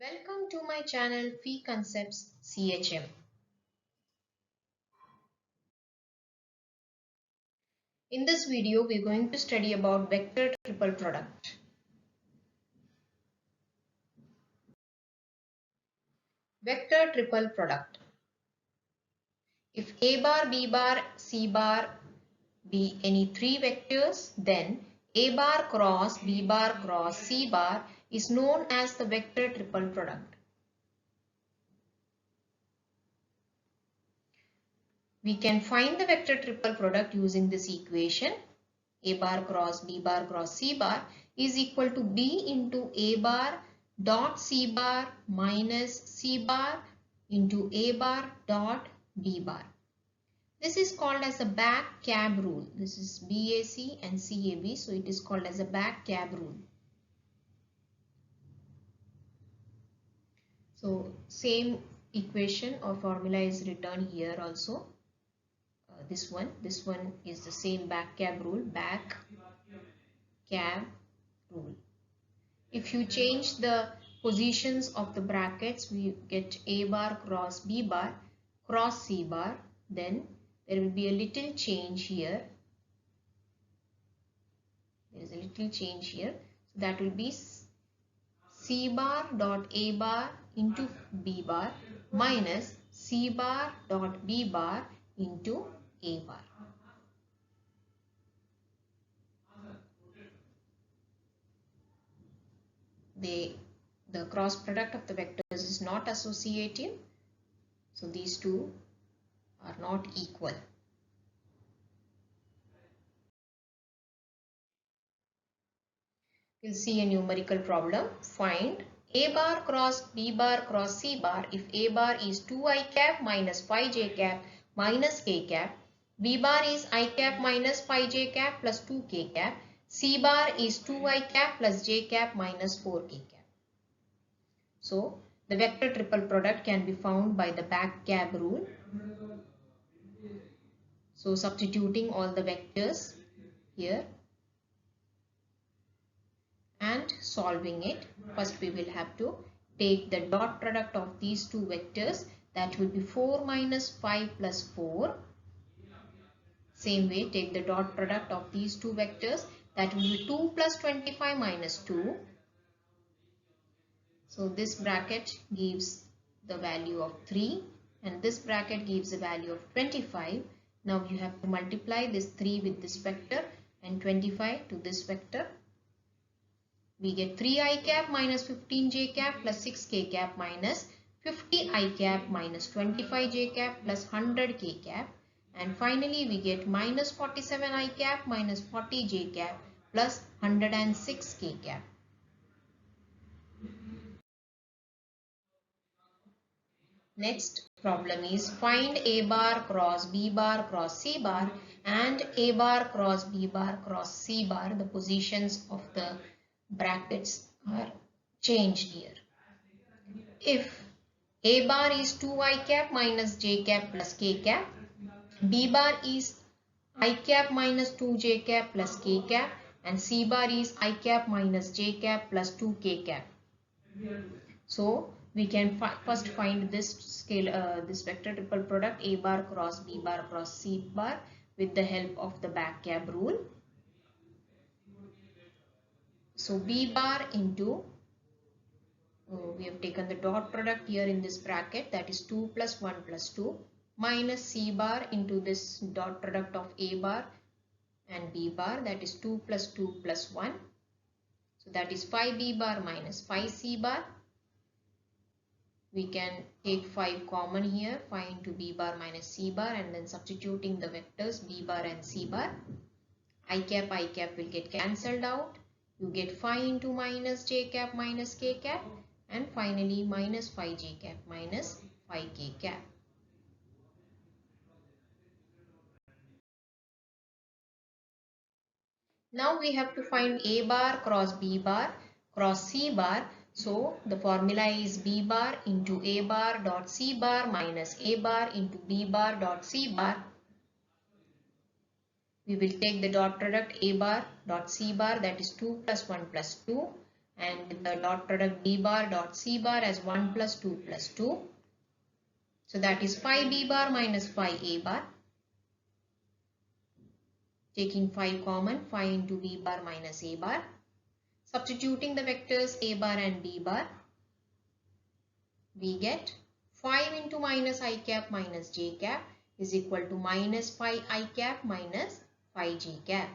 Welcome to my channel Phi Concepts CHM. In this video, we are going to study about vector triple product. Vector triple product. If A bar, B bar, C bar be any three vectors, then A bar cross B bar cross C bar is known as the vector triple product. We can find the vector triple product using this equation. A bar cross B bar cross C bar is equal to B into A bar dot C bar minus C bar into A bar dot B bar. This is called as a back cab rule. This is BAC and CAB, so it is called as a back cab rule. So same equation or formula is written here also. This one is the same back cab rule, back cab rule. If you change the positions of the brackets, we get A bar cross B bar cross C bar. Then there will be a little change here. There is a little change here. So that will be C bar dot A bar into B bar minus C bar dot B bar into A bar. The cross product of the vectors is not associative. So these two are not equal. We'll see a numerical problem. Find A bar cross B bar cross C bar if A bar is 2i cap minus 5j cap minus k cap. B bar is I cap minus 5j cap plus 2k cap. C bar is 2i cap plus j cap minus 4k cap. So the vector triple product can be found by the back cab rule. So substituting all the vectors here and solving it, first we will have to take the dot product of these two vectors, that will be 4 minus 5 plus 4. Same way, take the dot product of these two vectors, that will be 2 plus 25 minus 2. So this bracket gives the value of 3 and this bracket gives the value of 25. Now you have to multiply this 3 with this vector and 25 to this vector. We get 3i cap minus 15j cap plus 6k cap minus 50i cap minus 25j cap plus 100k cap, and finally we get minus 47i cap minus 40j cap plus 106k cap. Next problem is find A bar cross B bar cross C bar and A bar cross B bar cross C bar. The positions of the brackets are changed here. If A bar is 2i cap minus j cap plus k cap, B bar is I cap minus 2j cap plus k cap, and C bar is I cap minus j cap plus 2k cap. So we can first find this this vector triple product A bar cross B bar cross C bar with the help of the back cab rule. So B bar into, we have taken the dot product here in this bracket, that is 2 plus 1 plus 2 minus C bar into this dot product of A bar and B bar, that is 2 plus 2 plus 1. So that is 5B bar minus 5C bar. We can take 5 common here, 5 into B bar minus C bar, and then substituting the vectors B bar and C bar. I cap will get cancelled out. You get 5 into minus j cap minus k cap, and finally minus 5j cap minus 5k cap. Now we have to find A bar cross B bar cross C bar. So the formula is B bar into A bar dot C bar minus A bar into B bar dot C bar. We will take the dot product A bar dot C bar, that is 2 plus 1 plus 2, and the dot product b bar dot c bar as 1 plus 2 plus 2. So that is phi b bar minus phi a bar. Taking phi common, phi into b bar minus a bar. Substituting the vectors a bar and b bar, we get 5 into minus I cap minus j cap is equal to minus phi I cap minus phi j cap.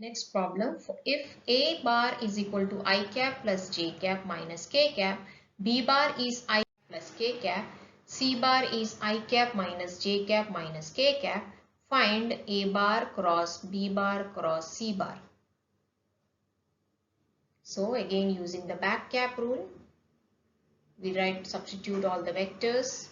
Next problem, if a bar is equal to I cap plus j cap minus k cap, b bar is I plus k cap, c bar is I cap minus j cap minus k cap, find a bar cross b bar cross c bar. So again using the back cap rule, we substitute all the vectors.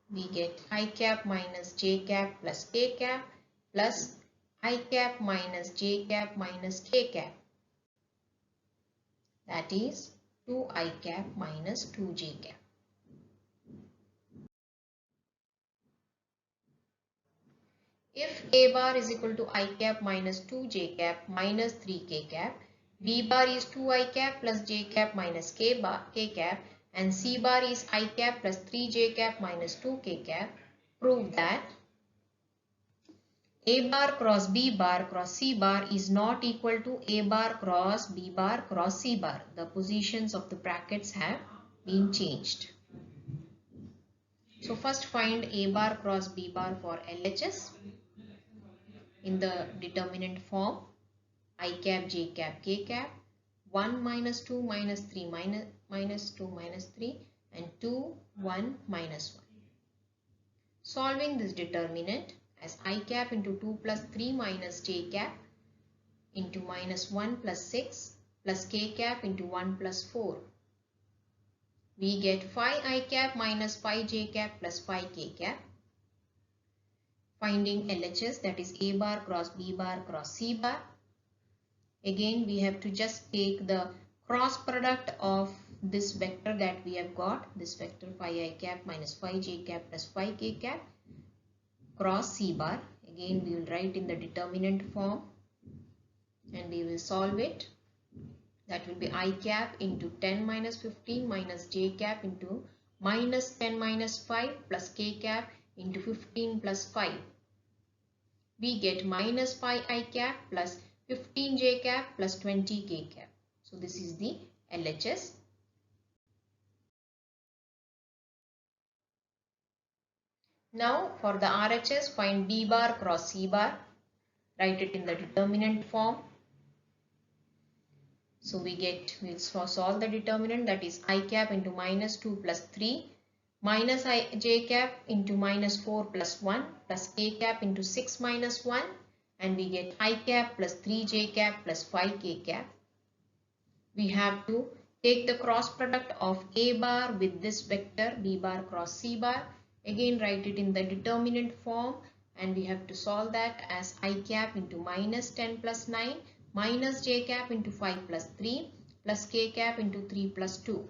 We get I cap minus j cap plus k cap plus I cap minus j cap minus k cap. That is 2 I cap minus 2 j cap. If a bar is equal to I cap minus 2 j cap minus 3 k cap, b bar is 2 I cap plus j cap minus k cap, and c bar is I cap plus 3 j cap minus 2 k cap, prove that a bar cross b bar cross c bar is not equal to a bar cross b bar cross c bar. The positions of the brackets have been changed. So first find a bar cross b bar for LHS. In the determinant form, I cap j cap k cap, 1 minus 2 minus 3 minus 2 minus 3 and 2 1 minus 1. Solving this determinant as I cap into 2 plus 3 minus j cap into minus 1 plus 6 plus k cap into 1 plus 4. We get phi I cap minus phi j cap plus phi k cap. Finding LHS, that is a bar cross b bar cross c bar. Again we have to just take the cross product of this vector that we have got, this vector phi I cap minus phi j cap plus phi k cap cross c bar. Again we will write in the determinant form and we will solve it. That will be I cap into 10 minus 15 minus j cap into minus 10 minus 5 plus k cap into 15 plus 5. We get minus phi I cap plus 15 j cap plus 20 k cap. So this is the LHS. Now for the RHS, find b bar cross c bar. Write it in the determinant form. So we'll solve the determinant, that is I cap into minus 2 plus 3 minus j cap into minus 4 plus 1 plus k cap into 6 minus 1, and we get I cap plus 3j cap plus 5k cap. We have to take the cross product of a bar with this vector b bar cross c bar. Again write it in the determinant form and we have to solve that as I cap into minus 10 plus 9 minus j cap into 5 plus 3 plus k cap into 3 plus 2.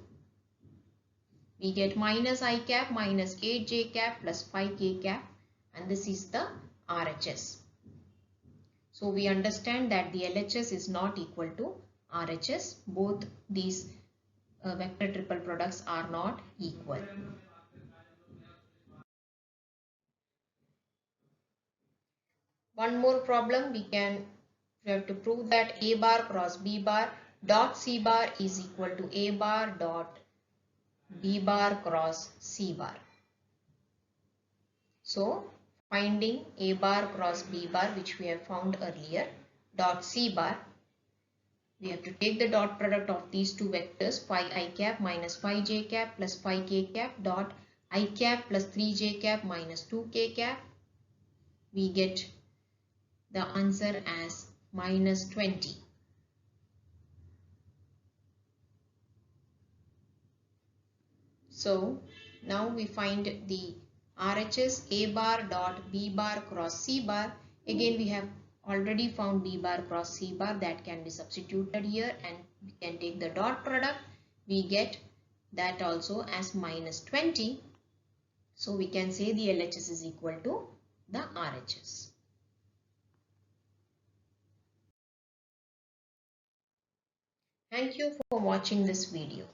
We get minus I cap minus 8j cap plus 5k cap, and this is the RHS. So we understand that the LHS is not equal to RHS. Both these vector triple products are not equal. One more problem, we have to prove that a bar cross b bar dot c bar is equal to a bar dot b bar cross c bar. So finding a bar cross b bar, which we have found earlier, dot c bar, we have to take the dot product of these two vectors phi I cap minus phi j cap plus phi k cap dot I cap plus 3j cap minus 2k cap. We get the answer as minus 20. So now we find the RHS a bar dot b bar cross c bar. Again we have already found B bar cross C bar, that can be substituted here and we can take the dot product. We get that also as minus 20. So we can say the LHS is equal to the RHS. Thank you for watching this video.